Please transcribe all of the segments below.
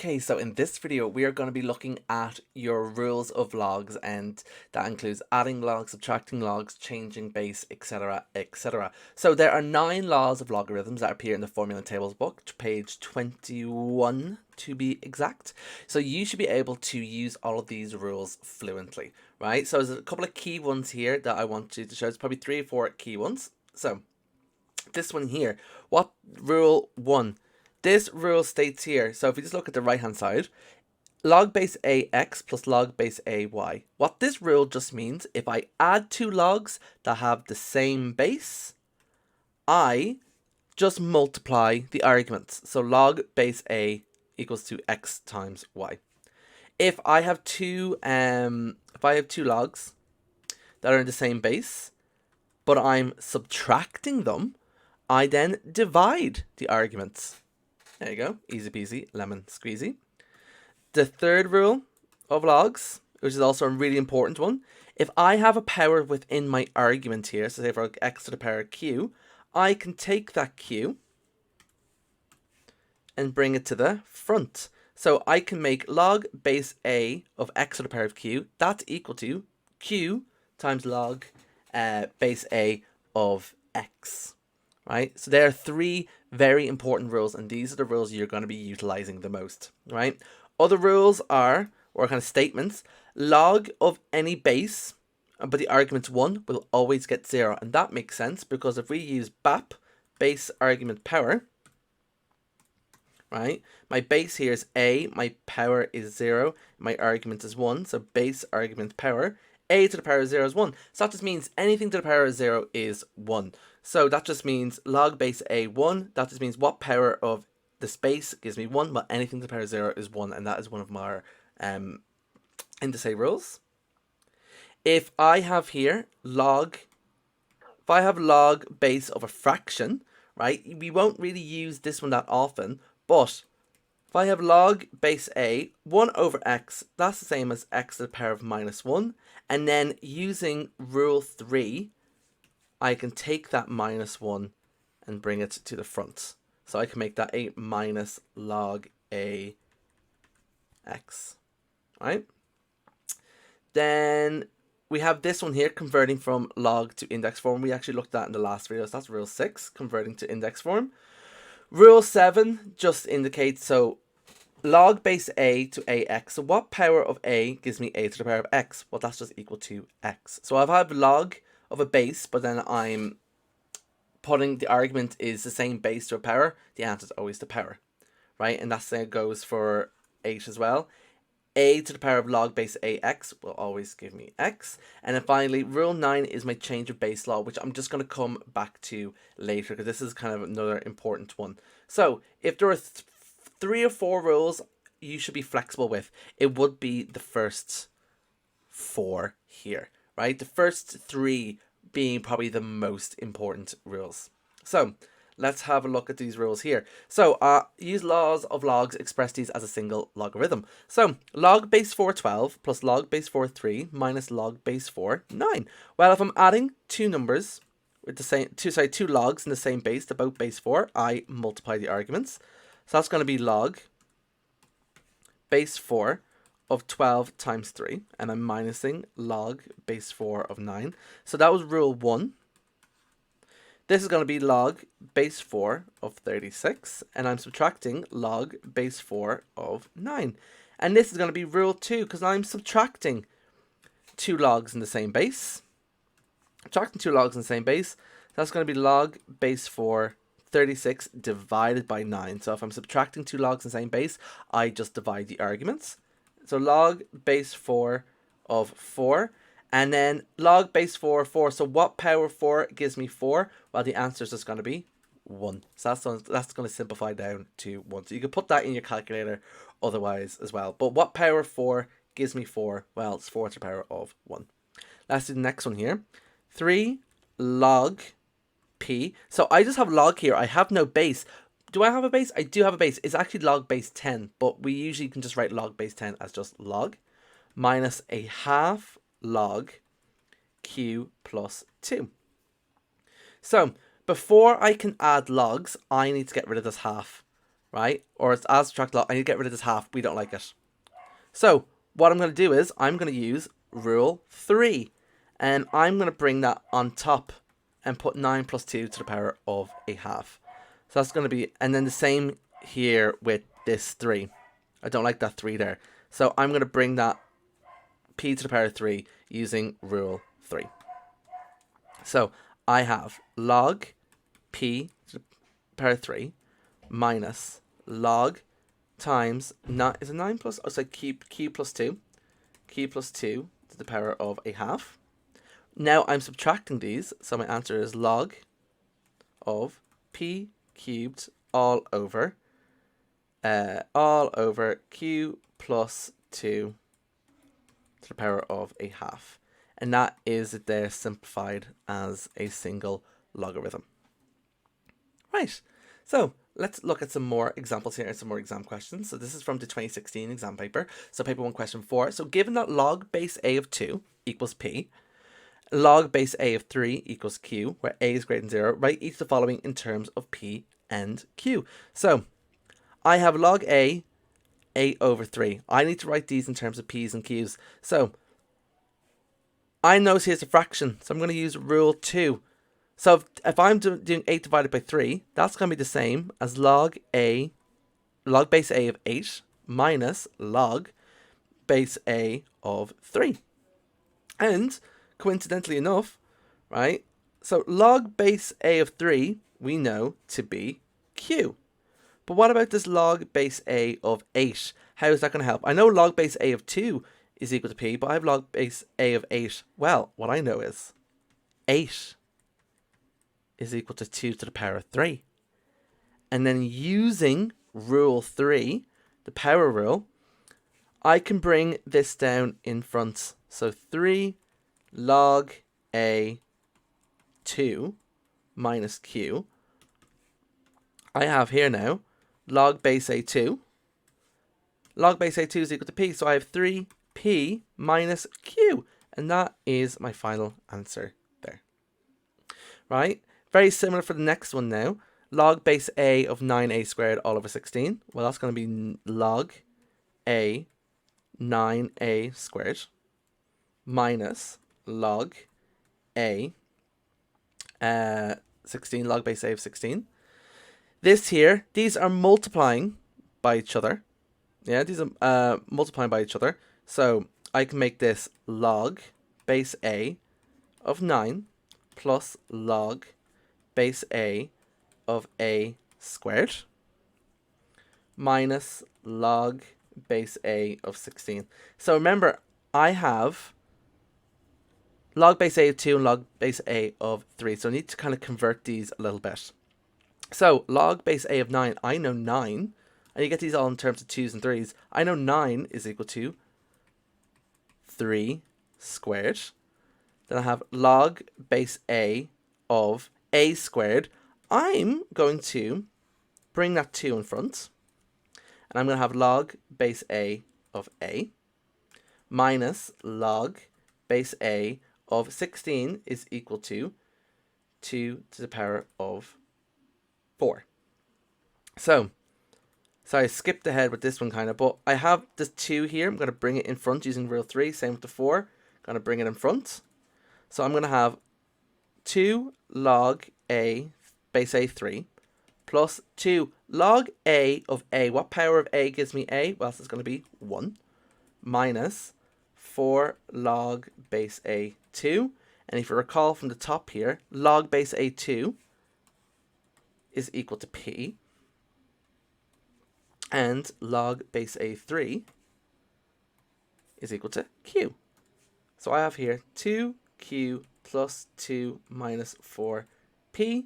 Okay, so in this video, we are going to be looking at your rules of logs, and that includes adding logs, subtracting logs, changing base, etc., etc. So there are 9 laws of logarithms that appear in the Formula Tables book, page 21 to be exact. So you should be able to use all of these rules fluently, right? So there's a couple of key ones here that I want you to show. There's probably 3 or 4 key ones. So this one here, what rule 1? This rule states here, so if we just look at the right hand side, log base ax plus log base ay. What this rule just means, if I add 2 logs that have the same base, I just multiply the arguments. So log base a equals to x times y. If I have two logs that are in the same base, but I'm subtracting them, I then divide the arguments. There you go, easy peasy, lemon squeezy. The third rule of logs, which is also a really important one, if I have a power within my argument here, so say for x to the power q, I can take that q and bring it to the front. So I can make log base a of x to the power of q, that's equal to q times log base a of x. Right, so there are 3 very important rules, and these are the rules you're going to be utilizing the most, right? Other rules are, or kind of statements, log of any base, but the argument's 1 will always get 0, and that makes sense because if we use BAP, base argument power, right, my base here is a, my power is 0, my argument is 1, so base argument power, a to the power of 0 is 1. So that just means anything to the power of 0 is 1. So that just means log base a 1. That just means what power of the space gives me 1, but anything to the power of 0 is 1. And that is one of my indice rules. If I have here log base of a fraction, right, we won't really use this one that often, but if I have log base a, 1 over x, that's the same as x to the power of minus 1. And then using rule 3, I can take that minus 1 and bring it to the front. So I can make that a minus log a x, right? Then we have this one here, converting from log to index form. We actually looked at in the last video, so that's rule 6, converting to index form. Rule 7 just indicates, so log base a to ax. So what power of a gives me a to the power of x? Well, that's just equal to x. So if I have log of a base, but then I'm putting the argument is the same base to a power, the answer is always the power, right? And that same goes for 8 as well. A to the power of log base ax will always give me x. And then finally, rule 9 is my change of base law, which I'm just going to come back to later because this is kind of another important one. So if there are 3 or 4 rules you should be flexible with, it would be the first 4 here, right? The first 3 being probably the most important rules. So let's have a look at these rules here. So use laws of logs, express these as a single logarithm. So log base 4 12 plus log base 4 3 minus log base 4 9. Well, if I'm adding 2 numbers with the same two logs in the same base to both base 4, I multiply the arguments. So that's going to be log base 4 of 12 times 3, and I'm minusing log base 4 of 9. So that was rule 1. This is going to be log base 4 of 36, and I'm subtracting log base 4 of 9. And this is going to be rule 2, because I'm subtracting 2 logs in the same base. Subtracting 2 logs in the same base, that's going to be log base 4 36 divided by 9. So if I'm subtracting 2 logs in the same base, I just divide the arguments. So log base 4 of 4, and then log base 4 of 4. So what power of 4 gives me 4? Well, the answer is just going to be 1. So that's going to simplify down to 1. So you can put that in your calculator otherwise as well. But what power of 4 gives me 4? Well, it's 4 to the power of 1. Let's do the next one here. 3 log p. So I just have log here. I have no base. Do I have a base? I do have a base. It's actually log base 10, but we usually can just write log base 10 as just log minus a half log q plus 2. So before I can add logs, I need to get rid of this half. right? Or it's as subtract log. I need to get rid of this half. We don't like it. So what I'm going to do is I'm going to use rule 3. And I'm going to bring that on top and put 9 plus 2 to the power of a half. So that's going to be, and then the same here with this 3. I don't like that 3 there. So I'm going to bring that p to the power of 3 using rule 3. So I have log p to the power of 3 minus log times, is it 9 plus, oh, so q plus 2. Q plus 2 to the power of a half. Now I'm subtracting these, so my answer is log of p cubed all over q plus 2 to the power of a half. And that is it there simplified as a single logarithm. Right, so let's look at some more examples here and some more exam questions. So this is from the 2016 exam paper. So paper 1 question 4. So given that log base a of 2 equals p, log base a of 3 equals q, where a is greater than 0, write each of the following in terms of p and q. So I have log a over 3. I need to write these in terms of p's and q's. So I know here's a fraction, so I'm going to use rule 2. So if I'm doing 8 divided by 3, that's going to be the same as log base a of 8 minus log base a of 3. And coincidentally enough, right, so log base a of 3 we know to be q. But what about this log base a of 8? How is that going to help? I know log base a of 2 is equal to p, but I have log base a of 8. Well, what I know is 8 is equal to 2 to the power of 3. And then using rule 3, the power rule, I can bring this down in front. So 3 log a 2 minus q. I have here now log base a2. Log base a2 is equal to p, so I have 3p minus q. And that is my final answer there. Right? Very similar for the next one now. Log base a of 9a squared all over 16. Well, that's going to be log a 9a squared minus log a 16, log base a of 16. This here, these are multiplying by each other. Yeah, these are multiplying by each other. So I can make this log base a of 9 plus log base a of a squared minus log base a of 16. So remember, I have log base a of 2 and log base a of 3. So I need to kind of convert these a little bit. So log base a of 9, I know 9. And you get these all in terms of 2's and 3's. I know 9 is equal to 3 squared. Then I have log base a of a squared. I'm going to bring that 2 in front. And I'm going to have log base a of a minus log base a of 16 is equal to 2 to the power of 4. So I skipped ahead with this one kind of, but I have this 2 here. I'm going to bring it in front using rule 3. Same with the 4. Going to bring it in front. So I'm going to have 2 log a base a 3 plus 2 log a of a. What power of a gives me a? Well, it's going to be 1 minus 4 log base a 2. And if you recall from the top here, log base a 2 is equal to p. And log base a 3 is equal to q. So I have here 2q plus 2 minus 4p.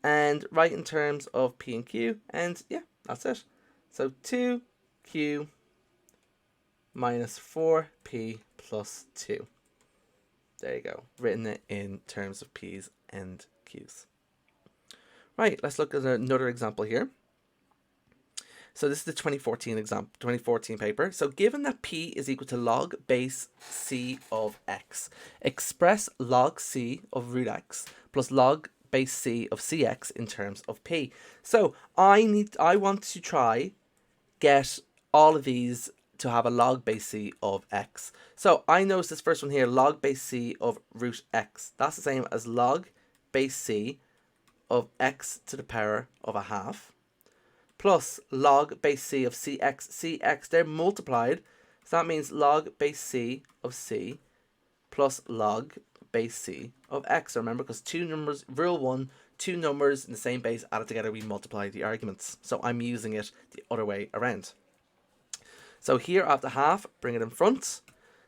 And write in terms of p and q. And yeah, that's it. So 2q minus 4p plus 2. There you go. Written it in terms of p's and q's. Right, let's look at another example here. So this is the 2014 paper. So given that p is equal to log base c of x, express log c of root x plus log base c of cx in terms of p. So I want to try get all of these to have a log base c of x. So I notice this first one here, log base c of root x. That's the same as log base c of x to the power of a half plus log base c of cx, they're multiplied. So that means log base c of c plus log base c of x. Remember, because two numbers, rule 1, two numbers in the same base added together, we multiply the arguments. So I'm using it the other way around. So here I have the half, bring it in front.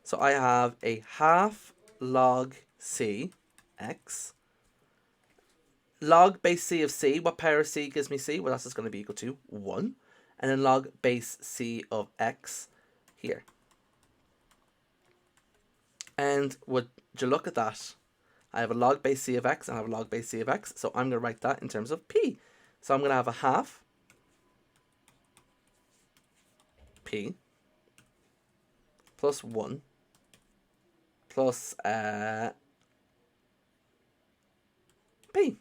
So I have a half log c x. Log base c of c, what power of c gives me c? Well, that's just going to be equal to 1. And then log base c of x here. And would you look at that? I have a log base c of x and I have a log base c of x. So I'm going to write that in terms of p. So I'm going to have a half p plus 1 plus p.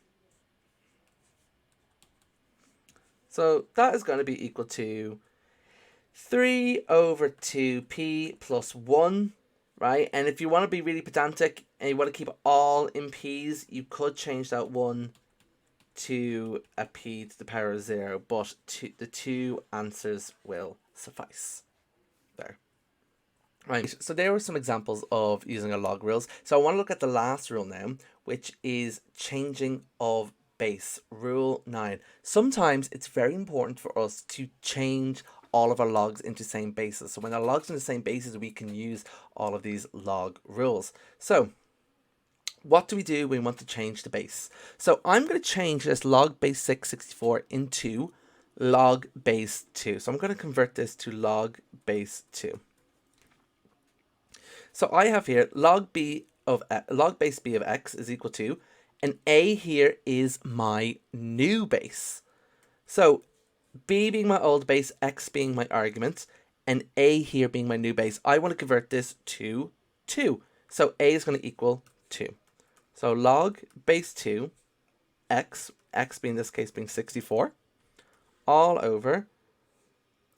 So that is going to be equal to 3 over 2p plus 1, right? And if you want to be really pedantic and you want to keep it all in p's, you could change that 1 to a p to the power of 0, but the two answers will suffice. There. Right, so there were some examples of using a log rules. So I want to look at the last rule now, which is changing of base, rule 9. Sometimes it's very important for us to change all of our logs into same bases. So when our logs are in the same bases, we can use all of these log rules. So what do we do when we want to change the base? So I'm going to change this log base 664 into log base 2. So I'm going to convert this to log base 2. So I have here log base b of x is equal to, and a here is my new base. So b being my old base, x being my argument, and a here being my new base. I want to convert this to 2. So a is going to equal 2. So log base 2, x being in this case being 64, all over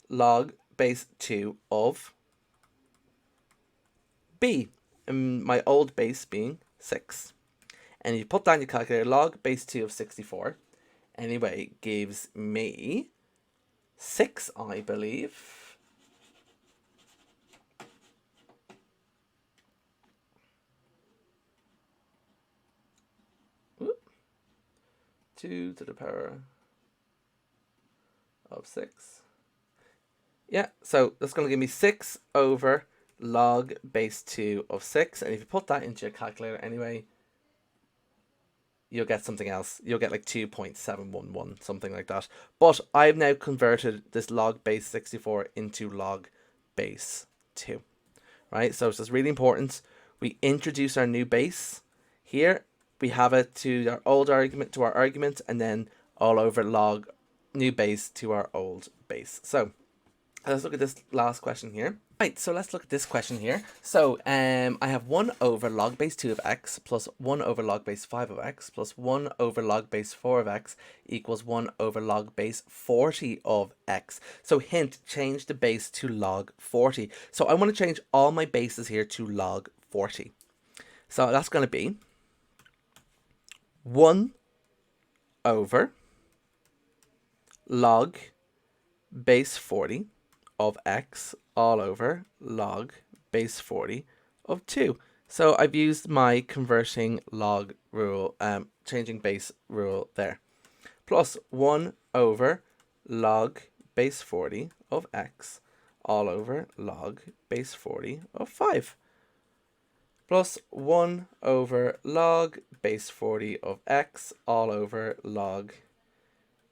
log base 2 of b, and my old base being 6. And you put down your calculator, log base 2 of 64, anyway, gives me 6, I believe. Oop. 2 to the power of 6. Yeah, so that's going to give me 6 over log base 2 of 6, and if you put that into your calculator anyway, you'll get something else. You'll get like 2.711, something like that. But I've now converted this log base 64 into log base 2, right? So it's just really important. We introduce our new base here. We have it to our old argument, to our argument, and then all over log new base to our old base. So let's look at this last question here. Right, so let's look at this question here. So I have 1 over log base 2 of x plus 1 over log base 5 of x plus 1 over log base 4 of x equals 1 over log base 40 of x. So hint, change the base to log 40. So I want to change all my bases here to log 40. So that's going to be 1 over log base 40 of x all over log base 40 of 2. So I've used my converting log rule, changing base rule there. Plus 1 over log base 40 of x all over log base 40 of 5. Plus 1 over log base 40 of x all over log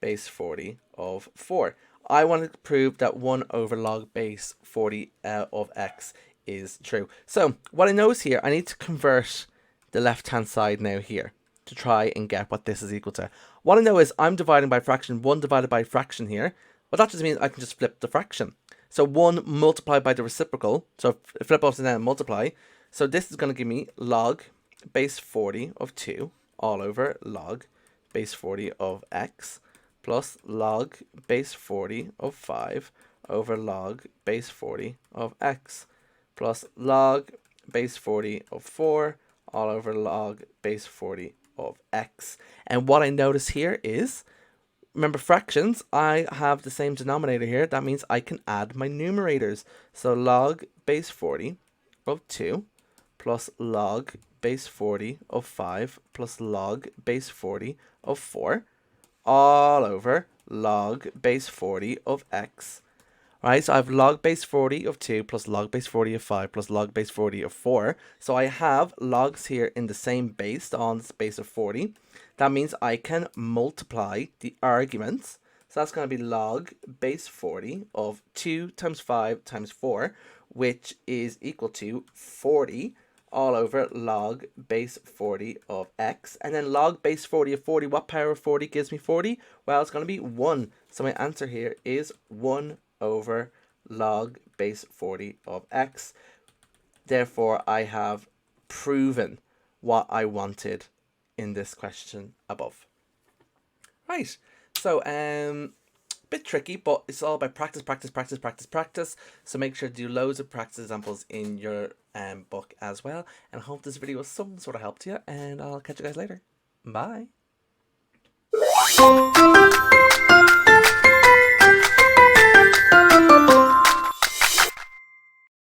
base 40 of 4. I want to prove that 1 over log base 40 of x is true. So what I know is here, I need to convert the left-hand side now here to try and get what this is equal to. What I know is I'm dividing by fraction, 1 divided by fraction here. Well, that just means I can just flip the fraction. So 1 multiplied by the reciprocal, so flip upside down and multiply. So this is going to give me log base 40 of 2 all over log base 40 of x plus log base 40 of 5 over log base 40 of x plus log base 40 of 4 all over log base 40 of x. And what I notice here is, remember fractions, I have the same denominator here. That means I can add my numerators. So log base 40 of 2 plus log base 40 of 5 plus log base 40 of 4 all over log base 40 of x. Right, so I have log base 40 of 2 plus log base 40 of 5 plus log base 40 of 4. So I have logs here in the same base, on the base of 40. That means I can multiply the arguments. So that's going to be log base 40 of 2 times 5 times 4, which is equal to 40 all over log base 40 of x. And then log base 40 of 40, what power of 40 gives me 40? Well, it's going to be 1. So my answer here is 1 over log base 40 of x. Therefore, I have proven what I wanted in this question above. Right, so bit tricky, but it's all about practice, practice, practice, practice, practice. So make sure to do loads of practice examples in your book as well. And I hope this video was some sort of help to you, and I'll catch you guys later. Bye.